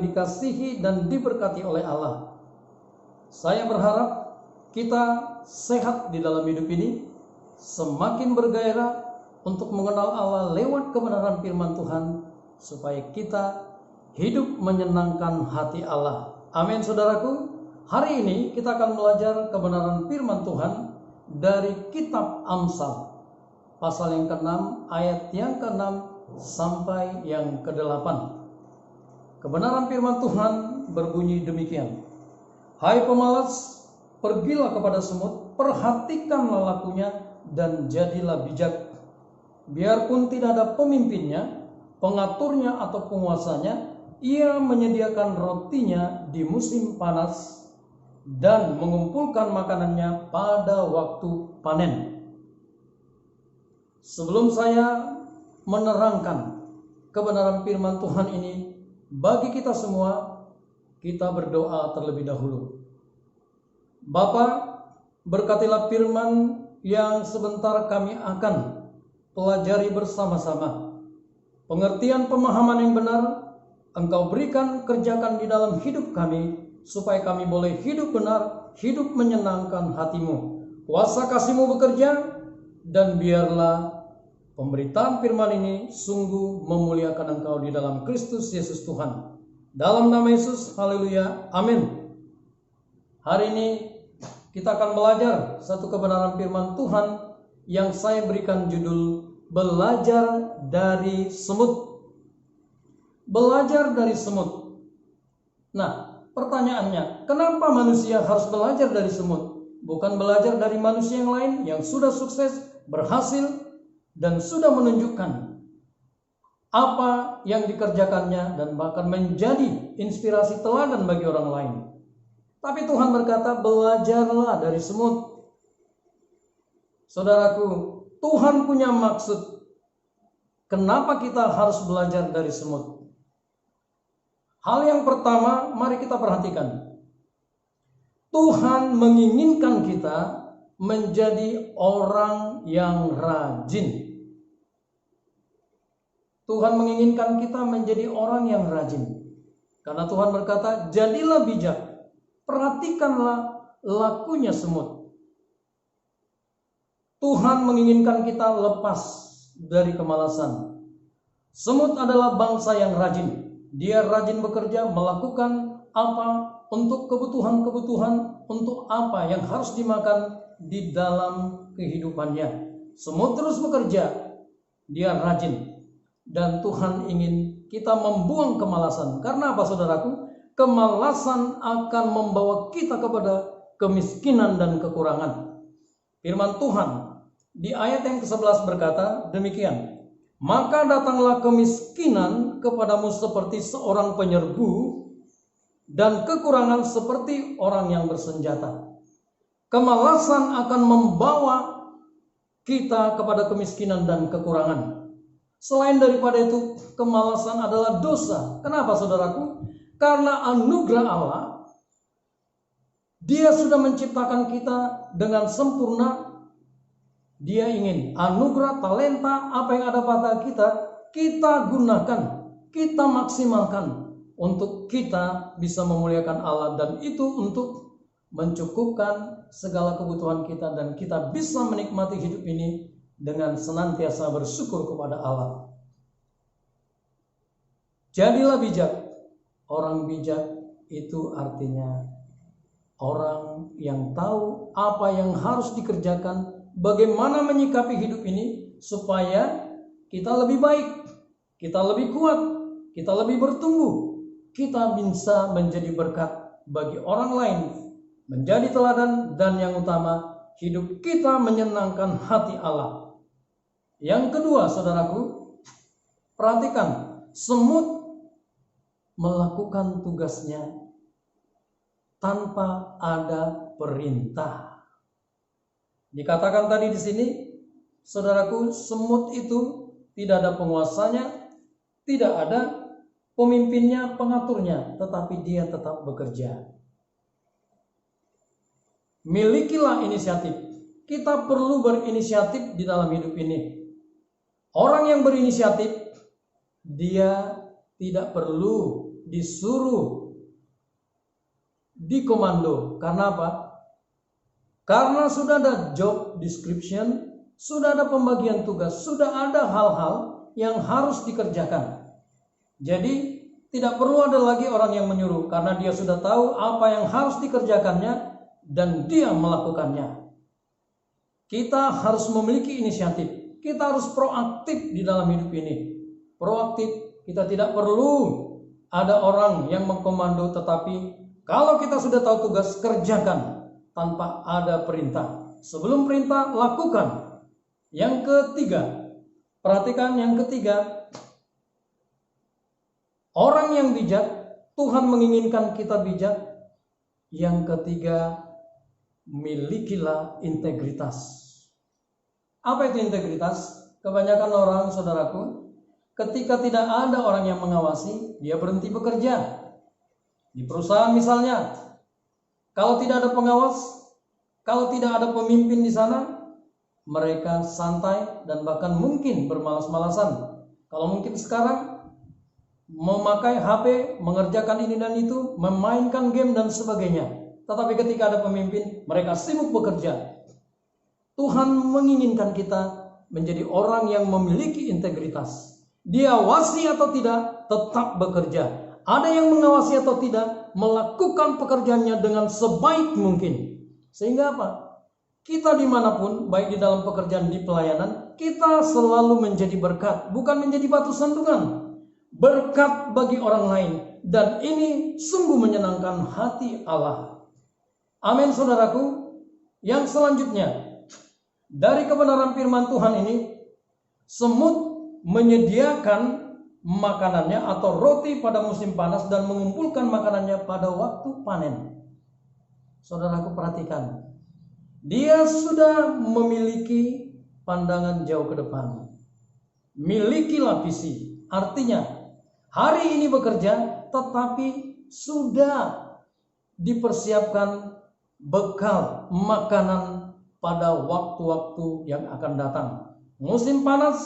yang dikasihi dan diberkati oleh Allah, saya berharap kita sehat di dalam hidup ini, semakin bergairah untuk mengenal Allah lewat kebenaran firman Tuhan, supaya kita hidup menyenangkan hati Allah. Amin, saudaraku. Hari ini kita akan belajar kebenaran firman Tuhan dari kitab Amsal, pasal yang ke-6, ayat yang ke-6 sampai yang ke-8. Kebenaran firman Tuhan berbunyi demikian. Hai pemalas, pergilah kepada semut, perhatikanlah lakunya, dan jadilah bijak. Biarpun tidak ada pemimpinnya, pengaturnya atau penguasanya, ia menyediakan rotinya di musim panas dan mengumpulkan makanannya pada waktu panen. Sebelum saya menerangkan kebenaran firman Tuhan ini bagi kita semua, kita berdoa terlebih dahulu. Bapa, berkatilah firman yang sebentar kami akan pelajari bersama-sama. Pengertian pemahaman yang benar Engkau berikan, kerjakan di dalam hidup kami, supaya kami boleh hidup benar, hidup menyenangkan hati-Mu. Kuasa kasih-Mu bekerja, dan biarlah pemberitaan firman ini sungguh memuliakan Engkau di dalam Kristus Yesus Tuhan. Dalam nama Yesus, haleluya, amin. Hari ini kita akan belajar satu kebenaran firman Tuhan yang saya berikan judul Belajar dari Semut. Belajar dari semut. Nah, pertanyaannya, kenapa manusia harus belajar dari semut? Bukan belajar dari manusia yang lain yang sudah sukses, berhasil, dan sudah menunjukkan apa yang dikerjakannya dan bahkan menjadi inspirasi teladan bagi orang lain. Tapi Tuhan berkata, belajarlah dari semut. Saudaraku, Tuhan punya maksud kenapa kita harus belajar dari semut. Hal yang pertama, mari kita perhatikan. Tuhan menginginkan kita menjadi orang yang rajin. Tuhan menginginkan kita menjadi orang yang rajin. Karena Tuhan berkata, jadilah bijak, perhatikanlah lakunya semut. Tuhan menginginkan kita lepas dari kemalasan. Semut adalah bangsa yang rajin. Dia rajin bekerja, melakukan apa untuk kebutuhan-kebutuhan, untuk apa yang harus dimakan di dalam kehidupannya. Semut terus bekerja, dia rajin. Dan Tuhan ingin kita membuang kemalasan. Karena apa, saudaraku? Kemalasan akan membawa kita kepada kemiskinan dan kekurangan. Firman Tuhan di ayat yang ke-11 berkata demikian. Maka datanglah kemiskinan kepadamu seperti seorang penyerbu, dan kekurangan seperti orang yang bersenjata. Kemalasan akan membawa kita kepada kemiskinan dan kekurangan. Selain daripada itu, kemalasan adalah dosa. Kenapa, saudaraku? Karena anugerah Allah, Dia sudah menciptakan kita dengan sempurna. Dia ingin anugerah, talenta, apa yang ada pada kita gunakan, kita maksimalkan untuk kita bisa memuliakan Allah, dan itu untuk mencukupkan segala kebutuhan kita, dan kita bisa menikmati hidup ini dengan senantiasa bersyukur kepada Allah. Jadilah bijak. Orang bijak itu artinya orang yang tahu apa yang harus dikerjakan, bagaimana menyikapi hidup ini supaya kita lebih baik, kita lebih kuat, kita lebih bertumbuh, kita bisa menjadi berkat bagi orang lain, menjadi teladan, dan yang utama, hidup kita menyenangkan hati Allah. Yang kedua, saudaraku, perhatikan, semut melakukan tugasnya tanpa ada perintah. Dikatakan tadi di sini, saudaraku, semut itu tidak ada penguasanya, tidak ada pemimpinnya, pengaturnya, tetapi dia tetap bekerja. Milikilah inisiatif. Kita perlu berinisiatif di dalam hidup ini. Orang yang berinisiatif, dia tidak perlu disuruh dikomando. Karena apa? Karena sudah ada job description, sudah ada pembagian tugas, sudah ada hal-hal yang harus dikerjakan. Jadi tidak perlu ada lagi orang yang menyuruh, karena dia sudah tahu apa yang harus dikerjakannya dan dia melakukannya. Kita harus memiliki inisiatif. Kita harus proaktif di dalam hidup ini. Proaktif, kita tidak perlu ada orang yang mengkomando, tetapi kalau kita sudah tahu tugas, kerjakan tanpa ada perintah. Sebelum perintah, lakukan. Yang ketiga, perhatikan yang ketiga, orang yang bijak, Tuhan menginginkan kita bijak. Yang ketiga, milikilah integritas. Apa itu integritas? Kebanyakan orang, saudaraku, ketika tidak ada orang yang mengawasi, dia berhenti bekerja. Di perusahaan misalnya, kalau tidak ada pengawas, kalau tidak ada pemimpin di sana, mereka santai dan bahkan mungkin bermalas-malasan. Kalau mungkin sekarang memakai HP, mengerjakan ini dan itu, memainkan game dan sebagainya. Tetapi ketika ada pemimpin, mereka sibuk bekerja. Tuhan menginginkan kita menjadi orang yang memiliki integritas. Diawasi atau tidak, tetap bekerja. Ada yang mengawasi atau tidak, melakukan pekerjaannya dengan sebaik mungkin. Sehingga apa? Kita dimanapun, baik di dalam pekerjaan, di pelayanan, kita selalu menjadi berkat, bukan menjadi batu sandungan. Berkat bagi orang lain. Dan ini sungguh menyenangkan hati Allah. Amin, saudaraku. Yang selanjutnya, dari kebenaran firman Tuhan ini, semut menyediakan makanannya atau roti pada musim panas dan mengumpulkan makanannya pada waktu panen. Saudaraku, perhatikan. Dia sudah memiliki pandangan jauh ke depan. Milikilah visi. Artinya, hari ini bekerja, tetapi sudah dipersiapkan bekal makanan pada waktu-waktu yang akan datang. Musim panas,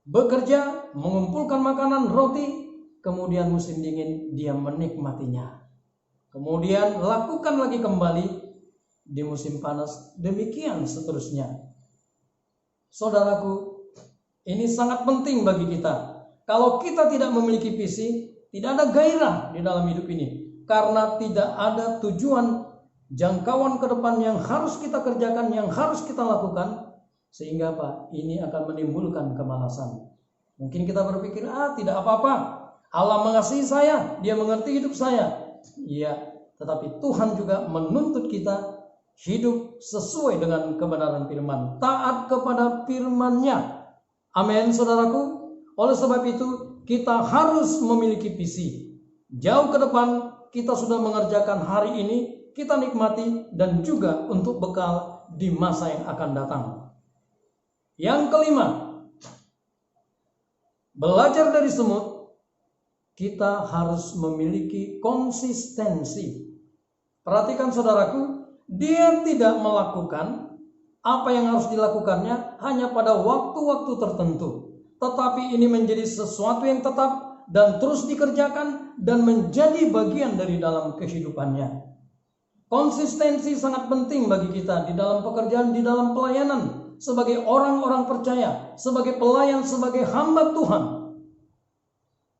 bekerja, mengumpulkan makanan, roti. Kemudian musim dingin, dia menikmatinya. Kemudian lakukan lagi kembali di musim panas. Demikian seterusnya. Saudaraku, ini sangat penting bagi kita. Kalau kita tidak memiliki visi, tidak ada gairah di dalam hidup ini. Karena tidak ada tujuan jangkauan ke depan yang harus kita kerjakan, yang harus kita lakukan. Sehingga apa? Ini akan menimbulkan kemalasan. Mungkin kita berpikir, tidak apa-apa. Allah mengasihi saya, Dia mengerti hidup saya. Iya, tetapi Tuhan juga menuntut kita hidup sesuai dengan kebenaran firman. Taat kepada firman-Nya. Amin, saudaraku. Oleh sebab itu, kita harus memiliki visi. Jauh ke depan, kita sudah mengerjakan hari ini, kita nikmati, dan juga untuk bekal di masa yang akan datang. Yang kelima, belajar dari semut, kita harus memiliki konsistensi. Perhatikan saudaraku, dia tidak melakukan apa yang harus dilakukannya hanya pada waktu-waktu tertentu. Tetapi ini menjadi sesuatu yang tetap dan terus dikerjakan dan menjadi bagian dari dalam kehidupannya. Konsistensi sangat penting bagi kita di dalam pekerjaan, di dalam pelayanan, sebagai orang-orang percaya, sebagai pelayan, sebagai hamba Tuhan.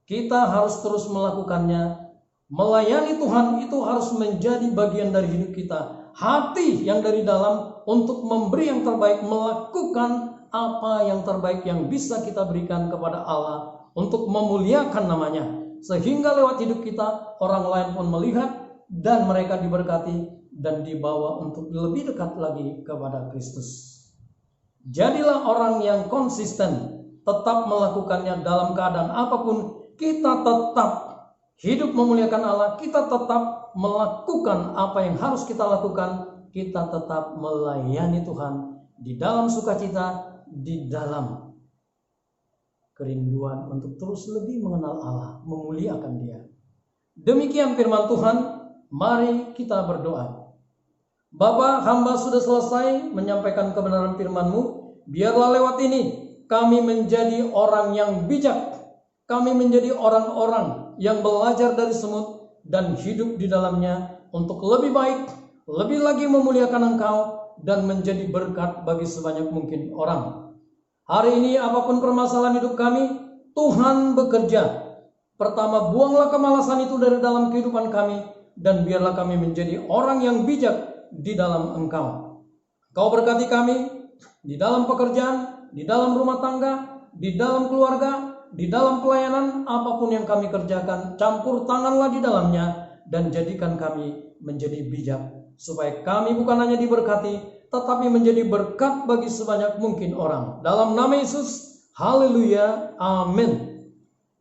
Kita harus terus melakukannya. Melayani Tuhan itu harus menjadi bagian dari hidup kita. Hati yang dari dalam untuk memberi yang terbaik, melakukan apa yang terbaik yang bisa kita berikan kepada Allah untuk memuliakan namanya. Sehingga lewat hidup kita, orang lain pun melihat dan mereka diberkati dan dibawa untuk lebih dekat lagi kepada Kristus. Jadilah orang yang konsisten, tetap melakukannya dalam keadaan apapun. Kita tetap hidup memuliakan Allah, kita tetap melakukan apa yang harus kita lakukan, kita tetap melayani Tuhan di dalam sukacita, di dalam kerinduan untuk terus lebih mengenal Allah, memuliakan Dia. Demikian firman Tuhan. Mari kita berdoa. Bapa, hamba sudah selesai menyampaikan kebenaran firman-Mu. Biarlah lewat ini kami menjadi orang yang bijak. Kami menjadi orang-orang yang belajar dari semut dan hidup di dalamnya untuk lebih baik, lebih lagi memuliakan Engkau dan menjadi berkat bagi sebanyak mungkin orang. Hari ini apapun permasalahan hidup kami, Tuhan bekerja. Pertama, buanglah kemalasan itu dari dalam kehidupan kami dan biarlah kami menjadi orang yang bijak di dalam Engkau. Engkau berkati kami di dalam pekerjaan, di dalam rumah tangga, di dalam keluarga, di dalam pelayanan, apapun yang kami kerjakan, campur tanganlah di dalamnya dan jadikan kami menjadi bijak, supaya kami bukan hanya diberkati, tetapi menjadi berkat bagi sebanyak mungkin orang. Dalam nama Yesus, haleluya, amin.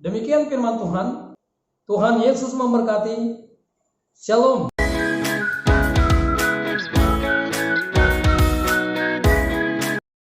Demikian firman Tuhan. Tuhan Yesus memberkati. Shalom.